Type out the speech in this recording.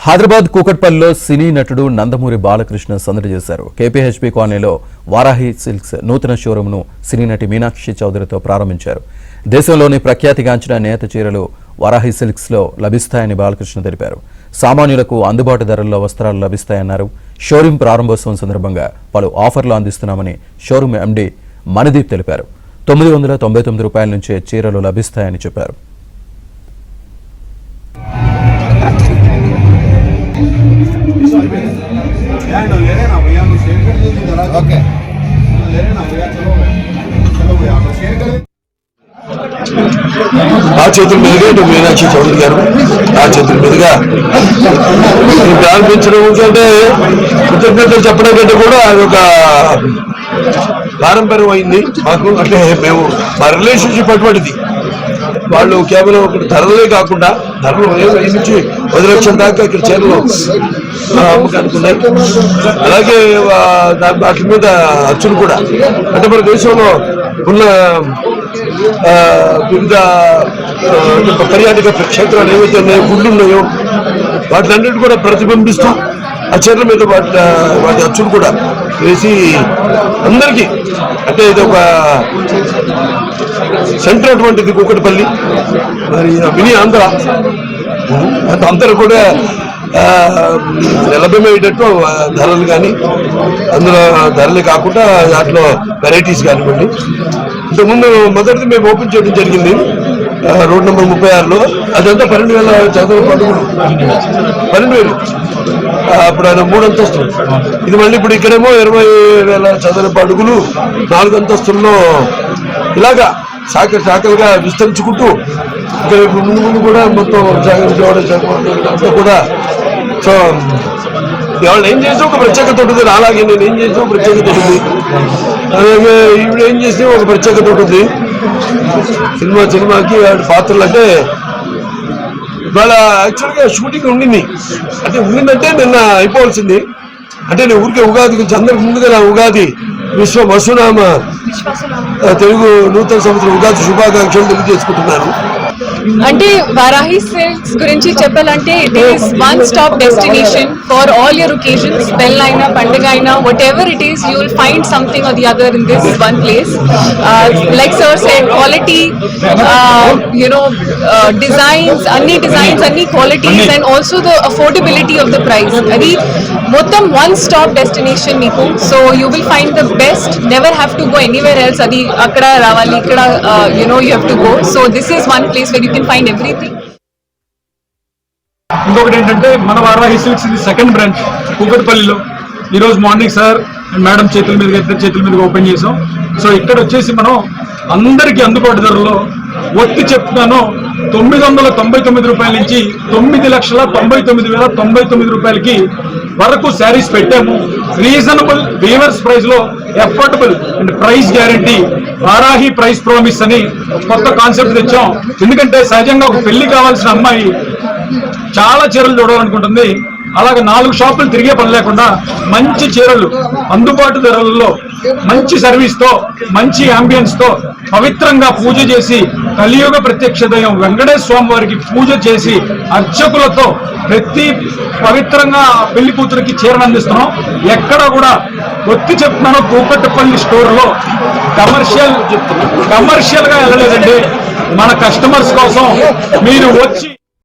హైదరాబాద్ కూకట్పల్లిలో సినీ నటుడు నందమూరి బాలకృష్ణ సందడి చేశారు. కేపీహెచ్బీ కాలనీలో వారాహి సిల్క్స్ నూతన షోరూంను సినీ నటి మీనాక్షి చౌదరితో ప్రారంభించారు. దేశంలోని ప్రఖ్యాతిగాంచిన నేత చీరలు వారాహి సిల్క్స్ లో లభిస్తాయని బాలకృష్ణ తెలిపారు. సామాన్యులకు అందుబాటు ధరల్లో వస్త్రాలు లభిస్తాయన్నారు. షోరూం ప్రారంభోత్సవం సందర్భంగా పలు ఆఫర్లు అందిస్తున్నామని షోరూం ఎండీ మణిదీప్ తెలిపారు. 999 రూపాయల నుంచే చీరలు లభిస్తాయని చెప్పారు. ఆ చేతుల మీదుగా ఇటు మీనాక్షి చౌదరి గారు ఆ చేతుల మీదుగా ప్రారంభించడం అంటే కృతజ్ఞతలు చెప్పడం కంటే కూడా అది ఒక పారంపర్యం అయింది మాకు. అంటే మేము మా రిలేషన్షిప్ అటువంటిది. వాళ్ళు కేవలం ఒక ధరలే కాకుండా ధరలు 5 నుంచి 10 లక్షల దాకా ఇక్కడ చీరలు అమ్మకానికి ఉన్నాయి. అలాగే వాటి మీద అచ్చులు కూడా అంటే మన దేశంలో ఉన్న వివిధ పర్యాటక క్షేత్రాలు ఏవైతే ఉన్నాయో గుళ్ళు ఉన్నాయో వాటిలన్నిటి కూడా ప్రతిబింబిస్తూ ఆ చీరల మీద వాటి అచ్చులు కూడా వేసి అందరికీ అంటే ఇది ఒక సెంటర్ అటువంటిది కూకట్పల్లి, మరి మినీ ఆంధ్ర అందరూ కూడా లభ్యమయ్యేటట్టు ధరలు కానీ అందులో ధరలే కాకుండా దాంట్లో వెరైటీస్ కానివ్వండి. ఇంతకుముందు మొదటిది మేము ఓపెన్ చేయడం జరిగింది రోడ్ నెంబర్ 36లో. అదంతా 12,000 చదరపు అడుగులు, 12,000 అప్పుడు ఆయన 3 అంతస్తులు. ఇది మళ్ళీ ఇప్పుడు ఇక్కడేమో 20,000 చదరపు అడుగులు 4 అంతస్తుల్లో ఇలాగా శాఖలుగా విస్తరించుకుంటూ ఇక్కడ ఇప్పుడు ముందు కూడా మొత్తం అంతా కూడా. సో వాళ్ళు ఏం చేస్తే ఒక ప్రత్యేకత ఉంటుంది, అలాగే నేను ఏం చేస్తే ఒక ప్రత్యేకత ఉంటుంది, అలాగే ఇప్పుడు ఏం చేస్తే ఒక ప్రత్యేకత ఉంటుంది. సినిమాకి పాత్రలు అంటే ఇవాళ యాక్చువల్గా షూటింగ్ ఉండిందంటే నిన్న అయిపోవాల్సింది. అంటే నేను ఊరికే ఉగాది గురించి అందరికి ముందుగా నా ఉగాది విశ్వ వసునామ తెలుగు నూతన సంవత్సరం ఉగాది శుభాకాంక్షలు తెలియజేసుకుంటున్నాను. అంటే వారాహి సిల్క్స్ గురించి చెప్పాలంటే it is one stop destination for all your occasions. పెళ్ళైనా పండుగ అయినా whatever it is you will find something or the other in this one place. Like sir said quality, designs, అన్ని qualities and also the affordability of the price. అది మొత్తం one stop destination మీకు. So you will find the best, never have to go anywhere else. అది అక్కడ రావాలి, ఇక్కడ you have to go. So this is one place where you can find everything. ఇంకొకటి ఏంటంటే మన వారాహి సిల్క్స్ ఇది సెకండ్ బ్రాంచ్ కూకట్పల్లిలో. ఈరోజు మార్నింగ్ సార్ అండ్ మేడం చేతుల మీదుగా ఓపెన్ చేసాం. సో ఇక్కడ వచ్చేసి మనం అందరికీ అందుబాటు ధరలో ఒత్తి చెప్తున్నాను 999 రూపాయల నుంచి 9,99,099 రూపాయలకి వరకు శారీస్ పెట్టాము. రీజనబుల్ వీవర్స్ ప్రైస్ లో affordable and price guarantee, Varahi price promise అని కొత్త కాన్సెప్ట్ తెచ్చాం. ఎందుకంటే సహజంగా ఒక పెళ్లి కావాల్సిన అమ్మాయి చాలా చీరలు చూడాలనుకుంటుంది. అలాగే 4 షాపులు తిరిగే పని లేకుండా మంచి చీరలు అందుబాటు ధరలలో మంచి సర్వీస్తో మంచి అంబియన్స్తో పవిత్రంగా పూజ చేసి కలియుగ ప్రత్యక్ష దైవం వెంకటేశ్వర స్వామి వారికి పూజ చేసి అర్చకులతో ప్రతి పవిత్రంగా పెళ్లి కూతురికి చీరను అందిస్తున్నాం. ఎక్కడ కూడా ఒత్తి చెప్తున్నాను, కూకట్పల్లి స్టోర్లో కమర్షియల్గా వెళ్ళలేదండి. మన కస్టమర్స్ కోసం మీరు వచ్చి